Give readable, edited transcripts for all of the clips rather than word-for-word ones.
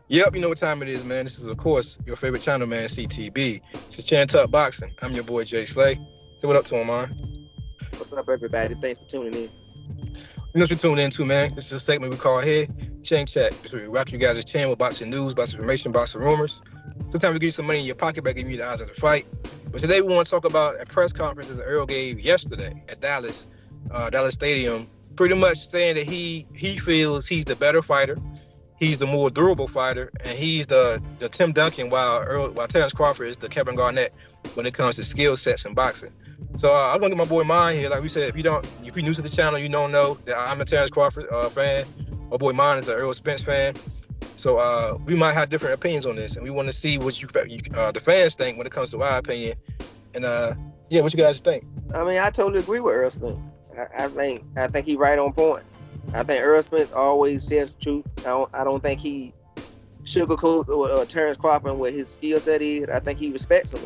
Yep, you know what time it is, man. This is, of course, your favorite channel, man, CTB. It's Chan Talk Boxing. I'm your boy, Jay Slay. Say what up to him, man. What's up, everybody? Thanks for tuning in. You know what you're tuning into, man. This is a segment we call here Chang Chat. This is where we rock you guys' channel with boxing news, boxing information, boxing rumors. Sometimes we give you some money in your pocket by giving you the odds of the fight. But today we want to talk about a press conference that Earl gave yesterday at Dallas Stadium, pretty much saying that he feels he's the better fighter. He's the more durable fighter, and he's the Tim Duncan, while Terrence Crawford is the Kevin Garnett when it comes to skill sets in boxing. So I'm gonna get my boy Mine here. Like we said, if you're new to the channel, you don't know that I'm a Terrence Crawford fan. My boy Mine is an Earl Spence fan. So we might have different opinions on this, and we want to see what the fans think when it comes to our opinion. And yeah, what you guys think? I mean, I totally agree with Earl Spence. I think he's right on point. I think Earl Spence always says the truth. I don't think he sugarcoats Terrence Crawford and what his skill set is. I think he respects him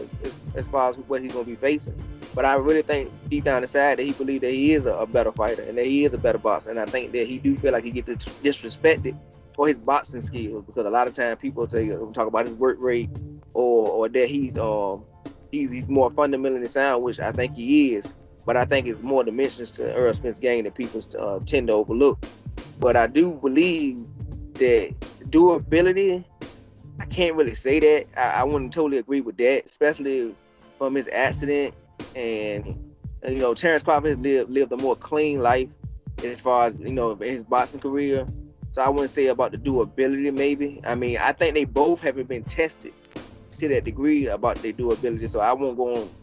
as far as what he's going to be facing. But I really think deep down inside that he believes that he is a better fighter and that he is a better boxer. And I think that he do feel like he gets disrespected for his boxing skills, because a lot of times people talk about his work rate or that he's more fundamentally sound, which I think he is. But I think it's more dimensions to Earl Spence's game that people tend to overlook. But I do believe that durability, I can't really say that. I wouldn't totally agree with that, especially from his accident. And Terrence Crawford has lived a more clean life as far as, his boxing career. So I wouldn't say about the durability, maybe. I mean, I think they both haven't been tested to that degree about their durability. So I won't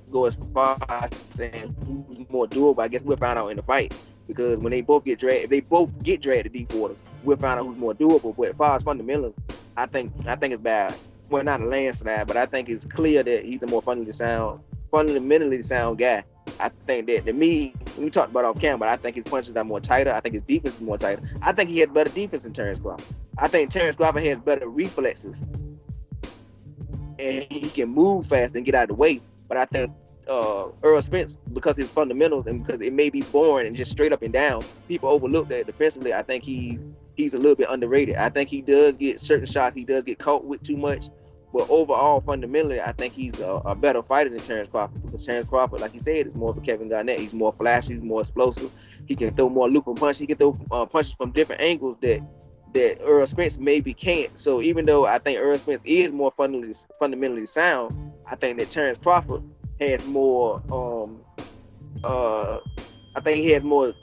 go as far as saying who's more durable. I guess we'll find out in the fight, because when they both get dragged, if they both get dragged to deep waters, we'll find out who's more durable. But as far as fundamentals, I think it's bad. Well, not a landslide, but I think it's clear that he's a more fundamentally sound guy. I think that, to me, we talked about off camera, but I think his punches are more tighter. I think his defense is more tighter. I think he has better defense than Terrence Crawford. I think Terrence Crawford has better reflexes, and he can move fast and get out of the way. But I think Earl Spence, because his fundamentals and because it may be boring and just straight up and down, people overlook that defensively. I think he's a little bit underrated. I think he does get certain shots he does get caught with too much. But overall, fundamentally, I think he's a better fighter than Terrence Crawford, because Terrence Crawford, like you said, is more of a Kevin Garnett. He's more flashy, he's more explosive. He can throw more looping punches. He can throw punches from different angles that Earl Spence maybe can't. So even though I think Earl Spence is more fundamentally sound, I think that Terrence Crawford has more. I think he has more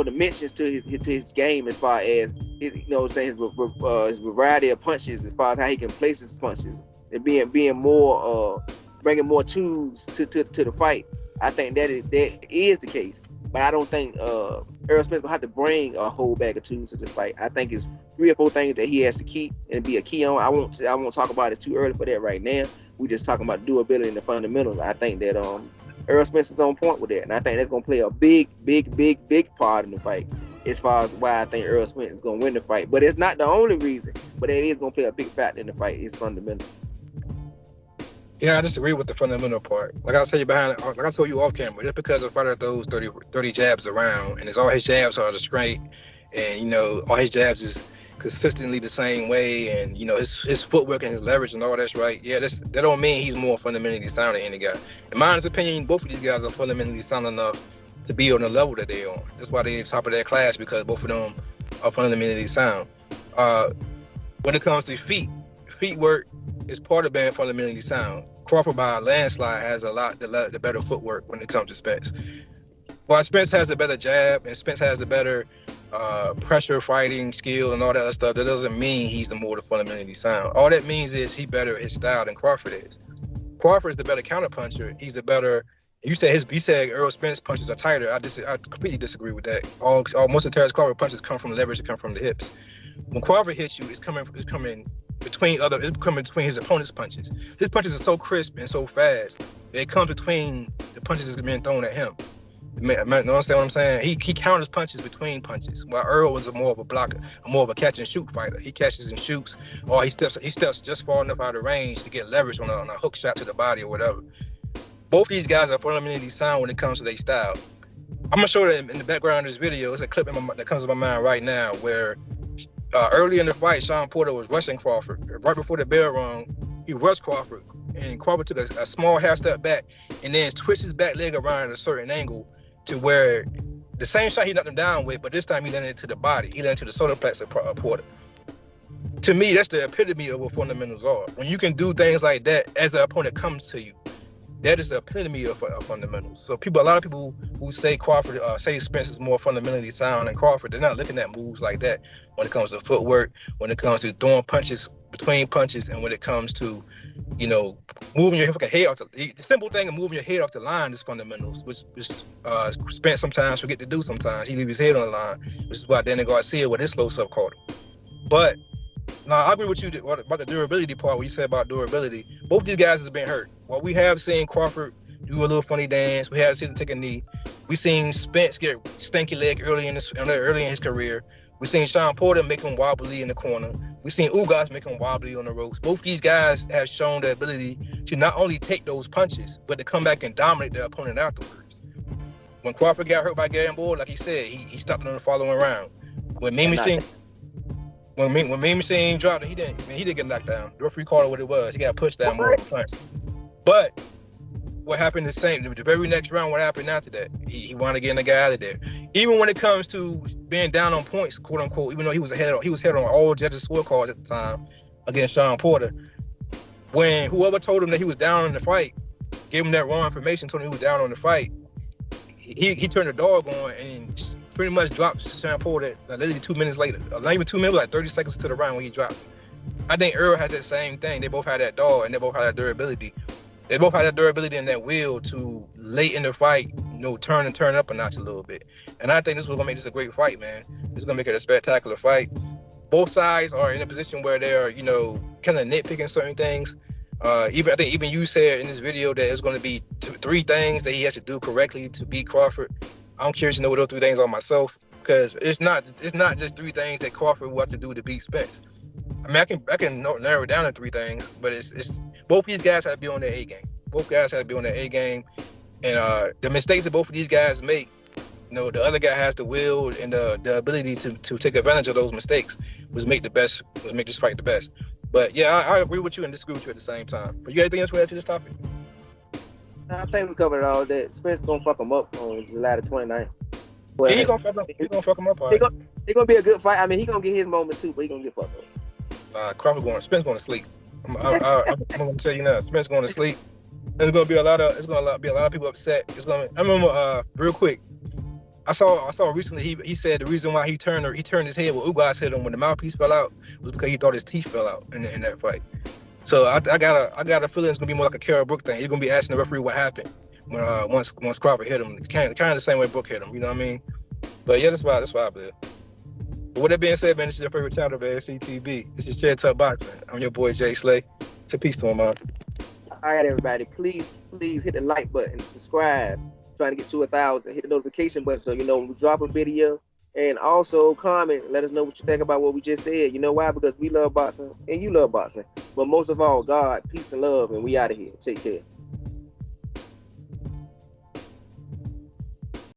dimensions to his game, as far as his variety of punches, as far as how he can place his punches, and being more bringing more tools to the fight. I think that is the case. But I don't think Earl Spence will have to bring a whole bag of tools to this fight. I think it's 3 or 4 things that he has to keep and be a key on. I won't talk about it. It's too early for that right now. We just talking about durability and the fundamentals. I think that Earl Spence is on point with that, and I think that's gonna play a big part in the fight, as far as why I think Earl Spence is gonna win the fight. But it's not the only reason. But it is gonna play a big factor in the fight. It's fundamentals. Yeah, I disagree with the fundamental part. Like I told you off camera, just because a fighter throws 30 jabs around, and all his jabs are straight, and all his jabs is consistently the same way, and his footwork and his leverage and all that's right. Yeah, that don't mean he's more fundamentally sound than any guy. In my honest opinion, both of these guys are fundamentally sound enough to be on the level that they're on. That's why they're top of their class, because both of them are fundamentally sound. When it comes to feet work is part of being fundamentally sound. Crawford, by a landslide, has the better footwork when it comes to Spence. While Spence has the better jab and Spence has the better pressure fighting skill and all that other stuff, that doesn't mean he's the more fundamentally sound. All that means is he better at his style than Crawford is. Crawford is the better counter puncher. He's the better. You said Earl Spence punches are tighter. I completely disagree with that. Most of Terrence Crawford punches come from leverage, come from the hips. When Crawford hits you, it's coming between his opponent's punches. His punches are so crisp and so fast that it comes between the punches that's being thrown at him. You understand what I'm saying? He counters punches between punches, while Earl was more of a blocker, more of a catch and shoot fighter. He catches and shoots, or he steps just far enough out of range to get leverage on a hook shot to the body or whatever. Both these guys are fundamentally sound when it comes to their style. I'm gonna show that in the background of this video. It's a clip that comes to my mind right now where Early in the fight, Sean Porter was rushing Crawford. Right before the bell rung, he rushed Crawford, and Crawford took a small half step back and then twitched his back leg around at a certain angle to where the same shot he knocked him down with, but this time he landed into the body. He landed into the solar plex of Porter. To me, that's the epitome of what fundamentals are. When you can do things like that as an opponent comes to you, that is the epitome of fundamentals. So a lot of people who say Crawford, say Spence is more fundamentally sound than Crawford, they're not looking at moves like that when it comes to footwork, when it comes to throwing punches between punches, and when it comes to, moving your head off the simple thing of moving your head off the line is fundamentals, which Spence sometimes forget to do sometimes. He leave his head on the line, which is why Danny Garcia with his slow sub caught him. But no, I agree with you about the durability part, what you said about durability. Both these guys have been hurt. Well, we have seen Crawford do a little funny dance. We have seen him take a knee. We seen Spence get stinky leg early in his career. We seen Sean Porter make him wobbly in the corner. We seen Ugas make him wobbly on the ropes. Both these guys have shown the ability to not only take those punches, but to come back and dominate their opponent afterwards. When Crawford got hurt by Gamboa, like he said, he stopped it on the following round. When Mimi Machine dropped it, he didn't get knocked down. The referee called it what it was. He got pushed down more of a punch. But what happened the very next round, what happened after that? He wanted to get the guy out of there. Even when it comes to being down on points, quote unquote, even though he was ahead on all judges' scorecards at the time against Sean Porter, when whoever told him that he was down in the fight, gave him that wrong information, told him he was down on the fight, he turned the dog on and pretty much dropped Sean Porter literally 2 minutes later. Not even 2 minutes, like 30 seconds to the round when he dropped. I think Earl has that same thing. They both had that dog and they both had that durability. They both had that durability and that will to late in the fight, turn up a notch a little bit. And I think this was gonna make this a great fight, man. This is gonna make it a spectacular fight. Both sides are in a position where they're, kind of nitpicking certain things. I think even you said in this video that it's gonna be 3 things that he has to do correctly to beat Crawford. I'm curious to know what those 3 things are myself, because it's not just 3 things that Crawford will have to do to beat Spence. I mean, I can narrow it down to 3 things, but it's both these guys have to be on their A game. Both guys have to be on their A game, and the mistakes that both of these guys make, the other guy has the will and the ability to take advantage of those mistakes, was make this fight the best. But yeah, I agree with you and disagree with you at the same time. But you got anything else to add to this topic? I think we covered all that. Spence gonna fuck him up on July the 29th. But He gonna fuck him up. It's gonna be a good fight. I mean, he gonna get his moment too, but he gonna get fucked up. Spence going to sleep. I'm gonna tell you now, Spence going to sleep. There's gonna be a lot of people upset. I remember real quick. I saw recently he said the reason why he turned his head when Ugas hit him when the mouthpiece fell out was because he thought his teeth fell out in that fight. So I got a feeling it's gonna be more like a Carol Brook thing. He's gonna be asking the referee what happened when once Crawford hit him, kind of the same way Brook hit him. You know what I mean? But yeah, that's why I believe. But with that being said, man, this is your favorite channel, man, CTB. This is Chair Talk Boxing. I'm your boy Jay Slay. It's a peace to him, man. All right, everybody, please hit the like button, subscribe. Trying to get to 1,000. Hit the notification button so when we drop a video, and also comment. Let us know what you think about what we just said. You know why? Because we love boxing and you love boxing. But most of all, God, peace and love, and we out of here. Take care.